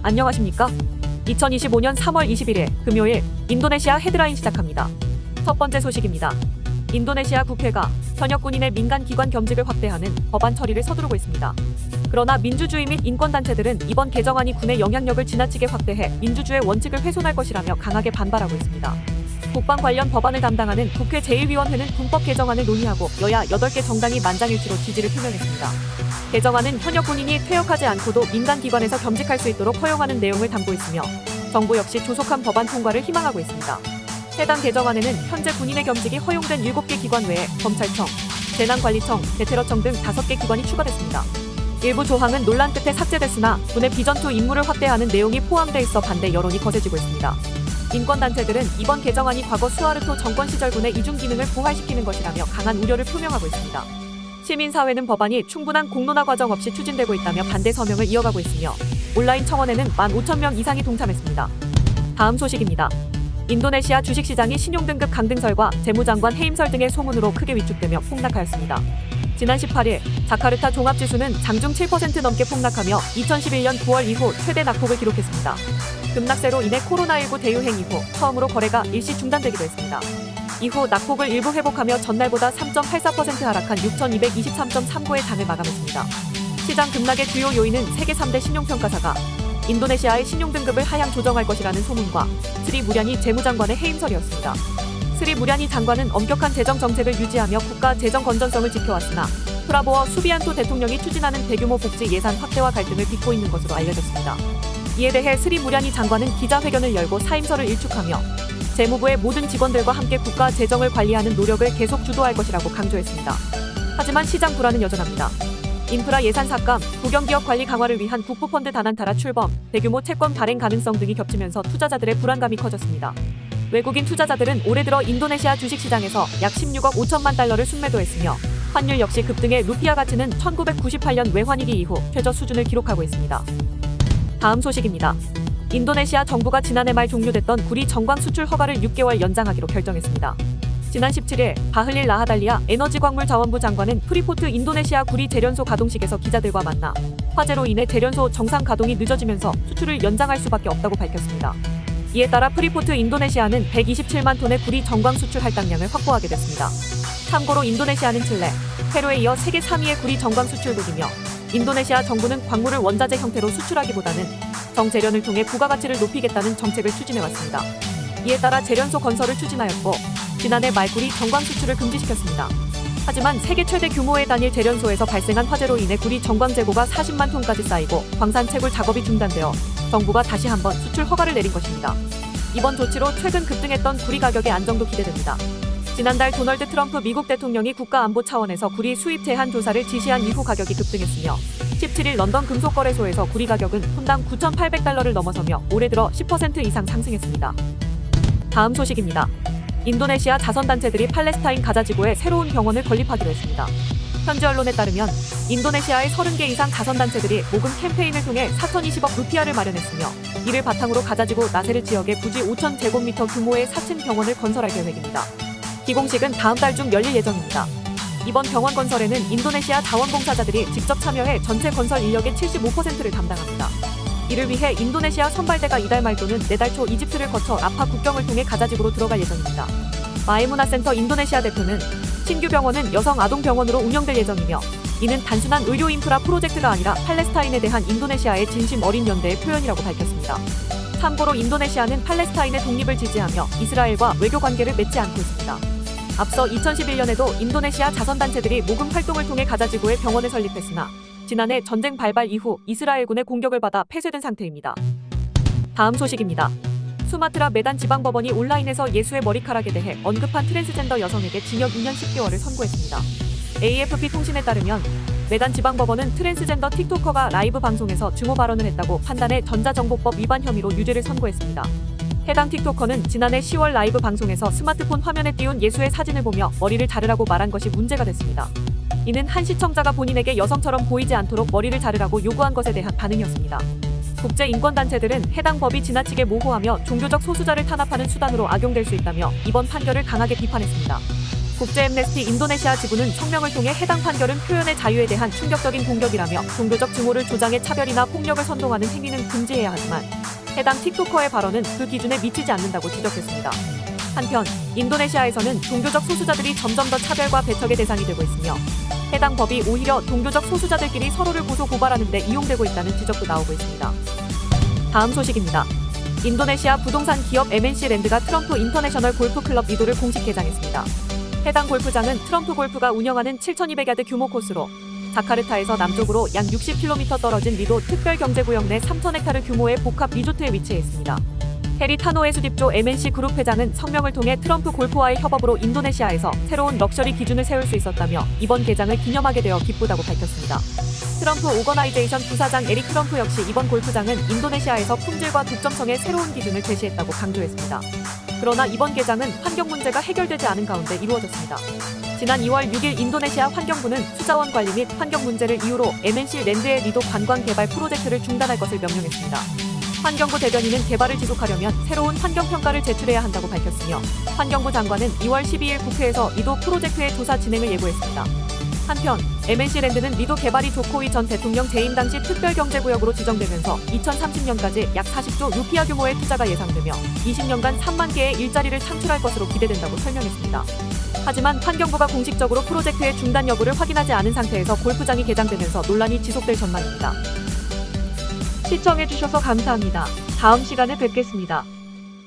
안녕하십니까? 2025년 3월 21일 금요일 인도네시아 헤드라인 시작합니다. 첫 번째 소식입니다. 인도네시아 국회가 현역 군인의 민간 기관 겸직을 확대하는 법안 처리를 서두르고 있습니다. 그러나 민주주의 및 인권단체들은 이번 개정안이 군의 영향력을 지나치게 확대해 민주주의 원칙을 훼손할 것이라며 강하게 반발하고 있습니다. 국방 관련 법안을 담당하는 국회 제1위원회는 군법 개정안을 논의하고 여야 8개 정당이 만장일치로 지지를 표명했습니다. 개정안은 현역 군인이 퇴역하지 않고도 민간 기관에서 겸직할 수 있도록 허용하는 내용을 담고 있으며 정부 역시 조속한 법안 통과를 희망하고 있습니다. 해당 개정안에는 현재 군인의 겸직이 허용된 7개 기관 외에 검찰청, 재난관리청, 대테러청 등 5개 기관이 추가됐습니다. 일부 조항은 논란 끝에 삭제됐으나 군의 비전투 임무를 확대하는 내용이 포함돼 있어 반대 여론이 거세지고 있습니다. 인권단체들은 이번 개정안이 과거 수하르토 정권 시절 군의 이중 기능을 부활시키는 것이라며 강한 우려를 표명하고 있습니다. 시민사회는 법안이 충분한 공론화 과정 없이 추진되고 있다며 반대 서명을 이어가고 있으며 온라인 청원에는 15,000명 이상이 동참했습니다. 다음 소식입니다. 인도네시아 주식시장이 신용등급 강등설과 재무장관 해임설 등의 소문으로 크게 위축되며 폭락하였습니다. 지난 18일 자카르타 종합지수는 장중 7% 넘게 폭락하며 2011년 9월 이후 최대 낙폭을 기록했습니다. 급락세로 인해 코로나19 대유행 이후 처음으로 거래가 일시 중단되기도 했습니다. 이후 낙폭을 일부 회복하며 전날보다 3.84% 하락한 6,223.39의 장을 마감했습니다. 시장 급락의 주요 요인은 세계 3대 신용평가사가 인도네시아의 신용등급을 하향 조정할 것이라는 소문과 스리 무랴니 재무장관의 해임설이었습니다. 스리 무랴니 장관은 엄격한 재정 정책을 유지하며 국가 재정 건전성을 지켜왔으나 프라보어 수비안토 대통령이 추진하는 대규모 복지 예산 확대와 갈등을 빚고 있는 것으로 알려졌습니다. 이에 대해 스리 무랴니 장관은 기자회견을 열고 사임설을 일축하며 재무부의 모든 직원들과 함께 국가 재정을 관리하는 노력을 계속 주도할 것이라고 강조했습니다. 하지만 시장 불안은 여전합니다. 인프라 예산 삭감, 국영기업 관리 강화를 위한 국부펀드 다난타라 출범, 대규모 채권 발행 가능성 등이 겹치면서 투자자들의 불안감이 커졌습니다. 외국인 투자자들은 올해 들어 인도네시아 주식시장에서 약 16억 5천만 달러를 순매도했으며 환율 역시 급등해 루피아 가치는 1998년 외환위기 이후 최저 수준을 기록하고 있습니다. 다음 소식입니다. 인도네시아 정부가 지난해 말 종료됐던 구리 정광 수출 허가를 6개월 연장하기로 결정했습니다. 지난 17일 바흐릴 라하달리아 에너지광물자원부 장관은 프리포트 인도네시아 구리 재련소 가동식에서 기자들과 만나 화재로 인해 재련소 정상 가동이 늦어지면서 수출을 연장할 수밖에 없다고 밝혔습니다. 이에 따라 프리포트 인도네시아는 127만 톤의 구리 정광 수출 할당량을 확보하게 됐습니다. 참고로 인도네시아는 칠레, 페루에 이어 세계 3위의 구리 정광 수출국이며 인도네시아 정부는 광물을 원자재 형태로 수출하기보다는 정재련을 통해 부가가치를 높이겠다는 정책을 추진해왔습니다. 이에 따라 재련소 건설을 추진하였고 지난해 말 구리 정광 수출을 금지시켰습니다. 하지만 세계 최대 규모의 단일 재련소에서 발생한 화재로 인해 구리 정광 재고가 40만 톤까지 쌓이고 광산 채굴 작업이 중단되어 정부가 다시 한번 수출 허가를 내린 것입니다. 이번 조치로 최근 급등했던 구리 가격의 안정도 기대됩니다. 지난달 도널드 트럼프 미국 대통령이 국가안보 차원에서 구리 수입 제한 조사를 지시한 이후 가격이 급등했으며 17일 런던 금속거래소에서 구리 가격은 톤당 9,800달러를 넘어서며 올해 들어 10% 이상 상승했습니다. 다음 소식입니다. 인도네시아 자선단체들이 팔레스타인 가자 지구에 새로운 병원을 건립하기로 했습니다. 현지 언론에 따르면 인도네시아의 30개 이상 자선단체들이 모금 캠페인을 통해 4,020억 루피아를 마련했으며 이를 바탕으로 가자 지구 나세르 지역에 부지 5,000제곱미터 규모의 4층 병원을 건설할 계획입니다. 기공식은 다음 달 중 열릴 예정입니다. 이번 병원 건설에는 인도네시아 자원봉사자들이 직접 참여해 전체 건설 인력의 75%를 담당합니다. 이를 위해 인도네시아 선발대가 이달 말 또는 내달 초 이집트를 거쳐 라파 국경을 통해 가자지구로 들어갈 예정입니다. 마에무나센터 인도네시아 대표는 신규 병원은 여성 아동 병원으로 운영될 예정이며 이는 단순한 의료 인프라 프로젝트가 아니라 팔레스타인에 대한 인도네시아의 진심 어린 연대의 표현이라고 밝혔습니다. 참고로 인도네시아는 팔레스타인의 독립을 지지하며 이스라엘과 외교 관계를 맺지 않고 있습니다. 앞서 2011년에도 인도네시아 자선단체들이 모금 활동을 통해 가자지구에 병원을 설립했으나 지난해 전쟁 발발 이후 이스라엘군의 공격을 받아 폐쇄된 상태입니다. 다음 소식입니다. 수마트라 메단 지방법원이 온라인에서 예수의 머리카락에 대해 언급한 트랜스젠더 여성에게 징역 2년 10개월을 선고했습니다. AFP 통신에 따르면 메단 지방법원은 트랜스젠더 틱토커가 라이브 방송에서 증오 발언을 했다고 판단해 전자정보법 위반 혐의로 유죄를 선고했습니다. 해당 틱토커는 지난해 10월 라이브 방송에서 스마트폰 화면에 띄운 예수의 사진을 보며 머리를 자르라고 말한 것이 문제가 됐습니다. 이는 한 시청자가 본인에게 여성처럼 보이지 않도록 머리를 자르라고 요구한 것에 대한 반응이었습니다. 국제인권단체들은 해당 법이 지나치게 모호하며 종교적 소수자를 탄압하는 수단으로 악용될 수 있다며 이번 판결을 강하게 비판했습니다. 국제 엠네스티 인도네시아 지부는 성명을 통해 해당 판결은 표현의 자유에 대한 충격적인 공격이라며 종교적 증오를 조장해 차별이나 폭력을 선동하는 행위는 금지해야 하지만 해당 틱토커의 발언은 그 기준에 미치지 않는다고 지적했습니다. 한편 인도네시아에서는 종교적 소수자들이 점점 더 차별과 배척의 대상이 되고 있으며 해당 법이 오히려 종교적 소수자들끼리 서로를 고소 고발하는 데 이용되고 있다는 지적도 나오고 있습니다. 다음 소식입니다. 인도네시아 부동산 기업 MNC 랜드가 트럼프 인터내셔널 골프 클럽 리도를 공식 개장했습니다. 해당 골프장은 트럼프 골프가 운영하는 7,200야드 규모 코스로 자카르타에서 남쪽으로 약 60km 떨어진 리도 특별경제구역 내 3,000헥타르 규모의 복합 리조트에 위치해 있습니다. 해리 타노의 수집조 MNC 그룹 회장은 성명을 통해 트럼프 골프와의 협업으로 인도네시아에서 새로운 럭셔리 기준을 세울 수 있었다며 이번 개장을 기념하게 되어 기쁘다고 밝혔습니다. 트럼프 오거나이제이션 부사장 에릭 트럼프 역시 이번 골프장은 인도네시아에서 품질과 독점성의 새로운 기준을 제시했다고 강조했습니다. 그러나 이번 개장은 환경 문제가 해결되지 않은 가운데 이루어졌습니다. 지난 2월 6일 인도네시아 환경부는 수자원 관리 및 환경 문제를 이유로 MNC 랜드의 리도 관광 개발 프로젝트를 중단할 것을 명령했습니다. 환경부 대변인은 개발을 지속하려면 새로운 환경평가를 제출해야 한다고 밝혔으며 환경부 장관은 2월 12일 국회에서 리도 프로젝트의 조사 진행을 예고했습니다. 한편 MNC 랜드는 리도 개발이 조코위 전 대통령 재임 당시 특별경제구역으로 지정되면서 2030년까지 약 40조 루피아 규모의 투자가 예상되며 20년간 3만 개의 일자리를 창출할 것으로 기대된다고 설명했습니다. 하지만 환경부가 공식적으로 프로젝트의 중단 여부를 확인하지 않은 상태에서 골프장이 개장되면서 논란이 지속될 전망입니다. 시청해주셔서 감사합니다. 다음 시간에 뵙겠습니다.